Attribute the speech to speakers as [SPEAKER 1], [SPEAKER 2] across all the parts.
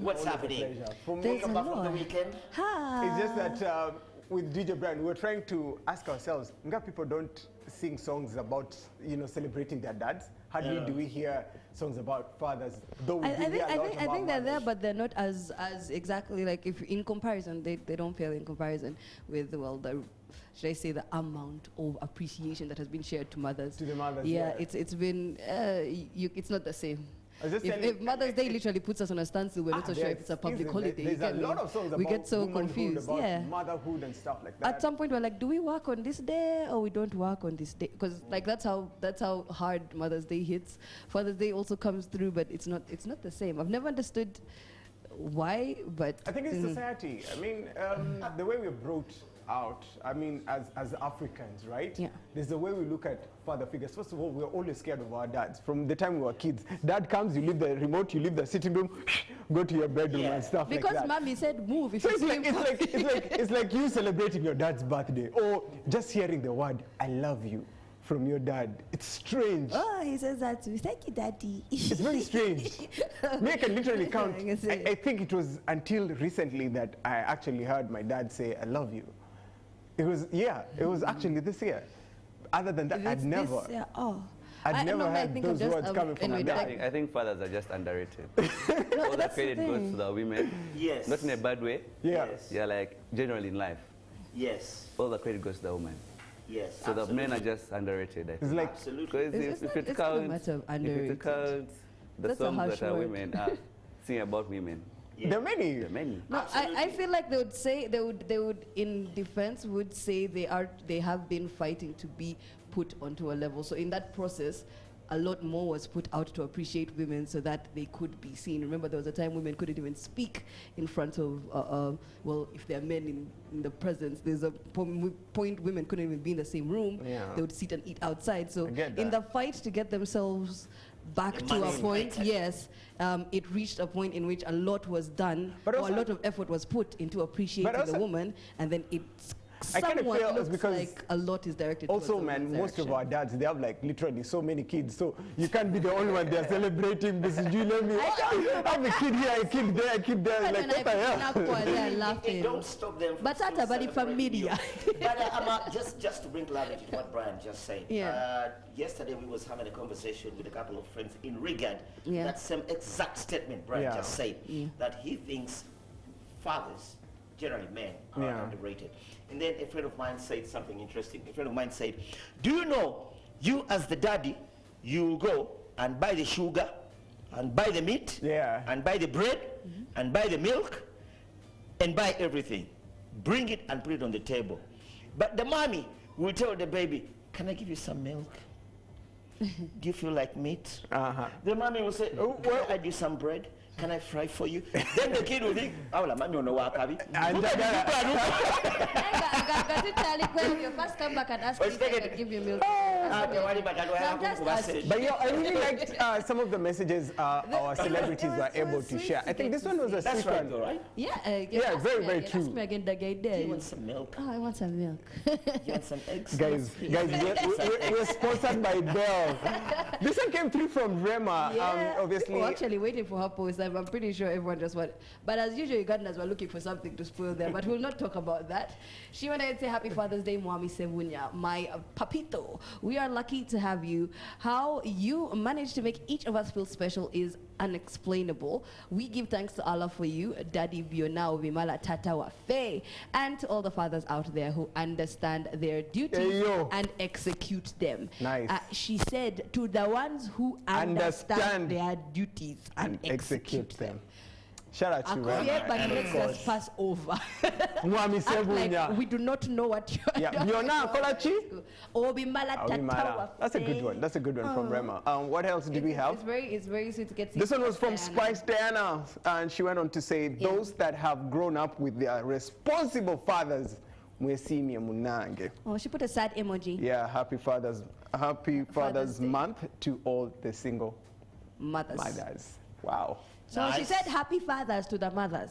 [SPEAKER 1] What's happening?
[SPEAKER 2] Welcome back from the
[SPEAKER 1] weekend.
[SPEAKER 3] It's just that with DJ Brian, we're trying to ask ourselves, Nga people don't sing songs about, celebrating their dads. Hardly do we hear songs about fathers, though
[SPEAKER 2] I think they're there, but they're not as exactly like, if in comparison, they don't feel in comparison with, well, the, should I say, the amount of appreciation that has been shared to mothers.
[SPEAKER 3] To the mothers,
[SPEAKER 2] yeah. It's been, it's not the same. If Mother's Day literally puts us on a standstill, we're not so sure if it's a public holiday.
[SPEAKER 3] There's a lot of songs
[SPEAKER 2] we
[SPEAKER 3] about
[SPEAKER 2] get so confused.
[SPEAKER 3] about motherhood and stuff like that.
[SPEAKER 2] At some point, we're like, do we work on this day or we don't work on this day? Because like that's how hard Mother's Day hits. Father's Day also comes through, but it's not the same. I've never understood why, but
[SPEAKER 3] I think it's society. I mean, the way we're brought out, I mean, as Africans, right?
[SPEAKER 2] Yeah.
[SPEAKER 3] There's the way we look at father figures. First of all, we're always scared of our dads. From the time we were kids, dad comes, you leave the remote, you leave the sitting room, go to your bedroom and stuff like that.
[SPEAKER 2] Because mommy said move. If
[SPEAKER 3] so it's like you celebrating your dad's birthday, or just hearing the word "I love you" from your dad. It's strange.
[SPEAKER 2] Oh, he says that to me. Thank you, daddy.
[SPEAKER 3] It's very strange. Me, I can literally count. I think it was until recently that I actually heard my dad say, "I love you." It was actually this year. Other than that, I'd never. I'd never heard those words coming from my dad.
[SPEAKER 4] I think fathers are just underrated. All that credit goes to the women.
[SPEAKER 1] Yes.
[SPEAKER 4] Not in a bad way.
[SPEAKER 3] Yeah.
[SPEAKER 1] Yes.
[SPEAKER 4] Yeah, like generally in life.
[SPEAKER 1] Yes.
[SPEAKER 4] All the credit goes to the woman.
[SPEAKER 1] Yes.
[SPEAKER 4] So the men are just underrated. I think.
[SPEAKER 3] It's like
[SPEAKER 1] absolutely.
[SPEAKER 4] Because if it counts, the songs that our women are singing about women.
[SPEAKER 1] Yeah.
[SPEAKER 3] There are many.
[SPEAKER 4] There are many.
[SPEAKER 2] No, I feel like they would in defense would say they have been fighting to be put onto a level. So in that process, a lot more was put out to appreciate women so that they could be seen. Remember, there was a time women couldn't even speak in front of, well, if there are men in the presence, there's a point women couldn't even be in the same room.
[SPEAKER 3] Yeah.
[SPEAKER 2] They would sit and eat outside. So in the fight to get themselves back to a point, yes, it reached a point in which a lot was done, or a lot of effort was put into appreciating the woman, and then it's
[SPEAKER 3] I kind of feel it's because
[SPEAKER 2] like a lot is directed
[SPEAKER 3] also, man, most of our dads, they have like literally so many kids, so you can't be the only one they're celebrating. This is you let me. I have a kid here, a kid there, a kid there. Like what the hell?
[SPEAKER 1] It don't stop them.
[SPEAKER 2] But that's about the familia.
[SPEAKER 1] But just to bring clarity to what Brian just said.
[SPEAKER 2] Yeah.
[SPEAKER 1] Yesterday we was having a conversation with a couple of friends in regard that same exact statement Brian just said, that he thinks fathers, generally men, are underrated. And then a friend of mine said something interesting. A friend of mine said, do you know, you as the daddy, you go and buy the sugar, and buy the meat, and buy the bread, and buy the milk, and buy everything. Bring it and put it on the table. But the mommy will tell the baby, can I give you some milk? Do you feel like meat? The mommy will say, oh, well, I do some bread. Can I fry for you? Then the kid will think, oh, la mommy no work, have you?
[SPEAKER 2] Your first come back and ask me if I can give you milk.
[SPEAKER 3] But yeah, I really liked some of the messages our celebrities were able to share. I think this one was a sweet one.
[SPEAKER 1] Though, right?
[SPEAKER 2] Yeah,
[SPEAKER 3] very, very true.
[SPEAKER 2] Ask me again, the guy there.
[SPEAKER 1] Do you want some milk?
[SPEAKER 2] Oh, I want some milk.
[SPEAKER 1] You want some eggs?
[SPEAKER 3] Guys, we're sponsored by Bell. This one came through from Rema, obviously.
[SPEAKER 2] We're actually waiting for her post. I'm pretty sure everyone just wanted. But as usual, Ugandans were looking for something to spoil there. But we'll not talk about that. She wanted to say Happy Father's Day, Mwami Sevunya, my papito. We are lucky to have you. How you managed to make each of us feel special is unexplainable. We give thanks to Allah for you, Daddy Biona Vimala Tata Wafe, and to all the fathers out there who understand their duties and execute them.
[SPEAKER 3] Nice.
[SPEAKER 2] She said, to the ones who understand their duties and execute them.
[SPEAKER 3] Shout out to you.
[SPEAKER 2] But let's just pass over.
[SPEAKER 3] Like
[SPEAKER 2] we do not know what you are doing.
[SPEAKER 3] That's a good one. That's a good one from Rema. What else do we have?
[SPEAKER 2] It's very sweet to get.
[SPEAKER 3] This one was from Spice Diana, and she went on to say, those that have grown up with their responsible fathers.
[SPEAKER 2] Oh, she put a sad emoji.
[SPEAKER 3] Yeah, happy Father's Month to all the single mothers. Wow.
[SPEAKER 2] So she said happy fathers to the mothers.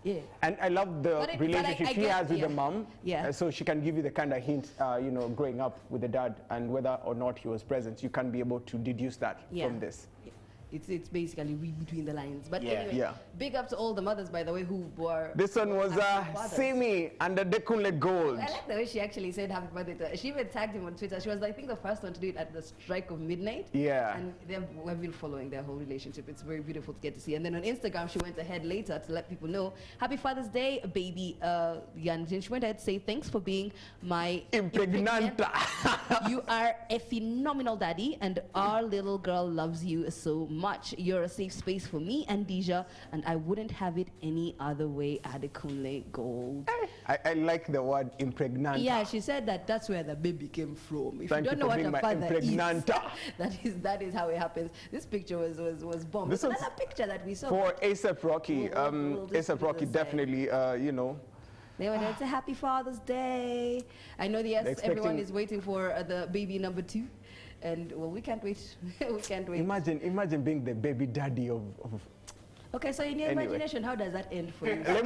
[SPEAKER 2] Yeah.
[SPEAKER 3] And I love the relationship she has with the mom.
[SPEAKER 2] Yeah.
[SPEAKER 3] So she can give you the kind of hint, growing up with the dad, and whether or not he was present, you can be able to deduce that from this.
[SPEAKER 2] it's basically read between the lines. But anyway, big up to all the mothers, by the way, who were.
[SPEAKER 3] This one was Simi under Dekunle Gold.
[SPEAKER 2] I like the way she actually said happy birthday to her. She even tagged him on Twitter. She was, I think, the first one to do it at the strike of midnight.
[SPEAKER 3] Yeah.
[SPEAKER 2] And we've been following their whole relationship. It's very beautiful to get to see. And then on Instagram, she went ahead later to let people know, Happy Father's Day, baby. Yanjin. She went ahead to say, thanks for being my
[SPEAKER 3] impregnanta.
[SPEAKER 2] You are a phenomenal daddy, and our little girl loves you so much. You're a safe space for me and Deja, and I wouldn't have it any other way. Adekunle Gold.
[SPEAKER 3] I like the word impregnanta.
[SPEAKER 2] Yeah, she said that's where the baby came from. If you don't know what a father is, that is how it happens. This picture was bomb. This is another picture that we saw.
[SPEAKER 3] For A$AP Rocky. A$AP Rocky definitely, you know.
[SPEAKER 2] They went, it's a happy Father's Day. I know everyone is waiting for the baby number 2. And well, we can't wait. We can't wait.
[SPEAKER 3] Imagine being the baby daddy of.
[SPEAKER 2] Okay, so in your imagination, how does that end for you?
[SPEAKER 3] Let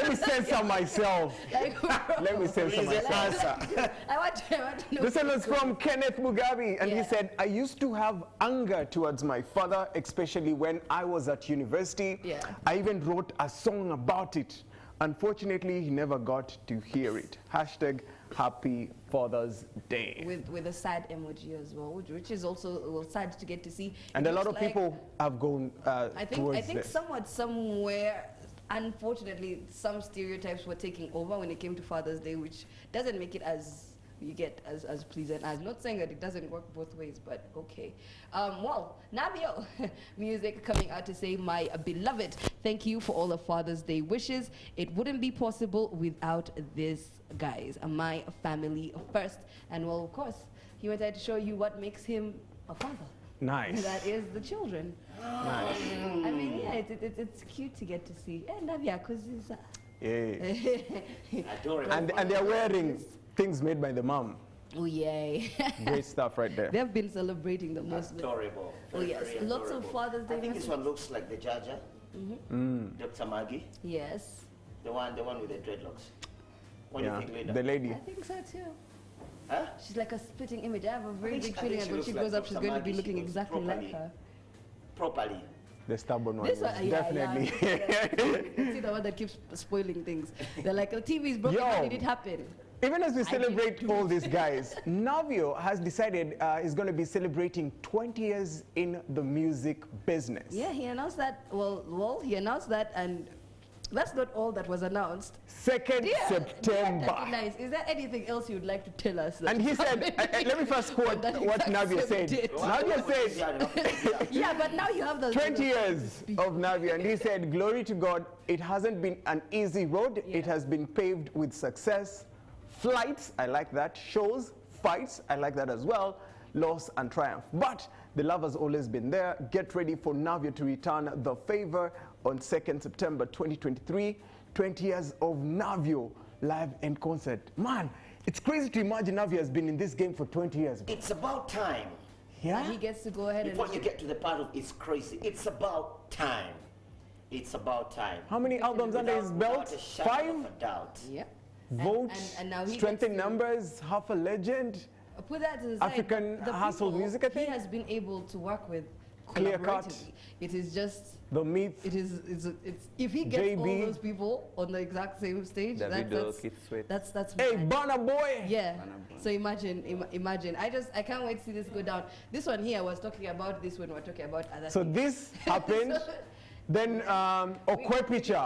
[SPEAKER 3] me censor myself. Let me censor myself.
[SPEAKER 2] I want to know.
[SPEAKER 3] This one was from Kenneth Mugabe, and he said, I used to have anger towards my father, especially when I was at university.
[SPEAKER 2] Yeah.
[SPEAKER 3] I even wrote a song about it. Unfortunately, he never got to hear it. Hashtag Happy Father's Day.
[SPEAKER 2] With a sad emoji as well, which is also sad to get to see.
[SPEAKER 3] And a lot of people have gone
[SPEAKER 2] I think somewhere, unfortunately, some stereotypes were taking over when it came to Father's Day, which doesn't make it as pleasant. I'm not saying that it doesn't work both ways, but okay. Well, Nabio, music coming out to say, my beloved, thank you for all the Father's Day wishes. It wouldn't be possible without this, guys. My family first. And well, of course, he wanted to show you what makes him a father.
[SPEAKER 3] Nice.
[SPEAKER 2] That is the children.
[SPEAKER 3] Nice.
[SPEAKER 2] I mean, yeah, it's cute to get to see. And Nabia, because
[SPEAKER 3] and they're wearing things made by the mom.
[SPEAKER 2] Oh, yay.
[SPEAKER 3] Great stuff right there.
[SPEAKER 2] They've been celebrating the most.
[SPEAKER 1] Adorable.
[SPEAKER 2] Oh, yes. Lots of Father's Day.
[SPEAKER 1] I think this one looks like the Jaja. Dr. Maggie.
[SPEAKER 2] Yes.
[SPEAKER 1] The one with the dreadlocks. What do you think, Linda?
[SPEAKER 3] The lady.
[SPEAKER 2] I think so, too.
[SPEAKER 1] Huh?
[SPEAKER 2] She's like a splitting image. I have a very big feeling that when she grows up, she's going to be looking exactly like her.
[SPEAKER 1] Properly.
[SPEAKER 3] The stubborn one.
[SPEAKER 2] This one,
[SPEAKER 3] definitely.
[SPEAKER 2] You see the one that keeps spoiling things. They're like, the TV is broken. How did it happen?
[SPEAKER 3] Even as we celebrate all these guys, Navio has decided he's going to be celebrating 20 years in the music business.
[SPEAKER 2] Yeah, he announced that. Well, he announced that, and that's not all that was announced.
[SPEAKER 3] 2nd September.
[SPEAKER 2] Nice. Is there anything else you'd like to tell us?
[SPEAKER 3] And he said, let me first quote what Navio said. Navio said,
[SPEAKER 2] yeah, but now you have the
[SPEAKER 3] 20 years of Navio, and he said, glory to God, it hasn't been an easy road. Yeah. It has been paved with success. Flights, I like that. Shows, fights, I like that as well. Loss and triumph. But the love has always been there. Get ready for Navio to return the favor on 2nd September 2023. 20 years of Navio live and concert. Man, it's crazy to imagine Navio has been in this game for 20 years.
[SPEAKER 1] It's about time.
[SPEAKER 3] Yeah?
[SPEAKER 2] And he gets to go ahead
[SPEAKER 1] Before you get to the part of it's crazy, it's about time. It's about time.
[SPEAKER 3] How many albums under his belt? 5?
[SPEAKER 2] Yeah.
[SPEAKER 3] Vote,
[SPEAKER 2] and now
[SPEAKER 3] Strengthen Numbers, Half a Legend,
[SPEAKER 2] put that to the
[SPEAKER 3] African household music, I think.
[SPEAKER 2] He has been able to work with
[SPEAKER 3] Clear Cut.
[SPEAKER 2] It is just
[SPEAKER 3] The Myth.
[SPEAKER 2] It's if he gets all those people on the exact same stage, that's
[SPEAKER 3] hey, Burna Boy.
[SPEAKER 2] Yeah. So imagine. I can't wait to see this go down. This one here was talking about this when we're talking about other.
[SPEAKER 3] So
[SPEAKER 2] things.
[SPEAKER 3] this happened. Then Okwepicha.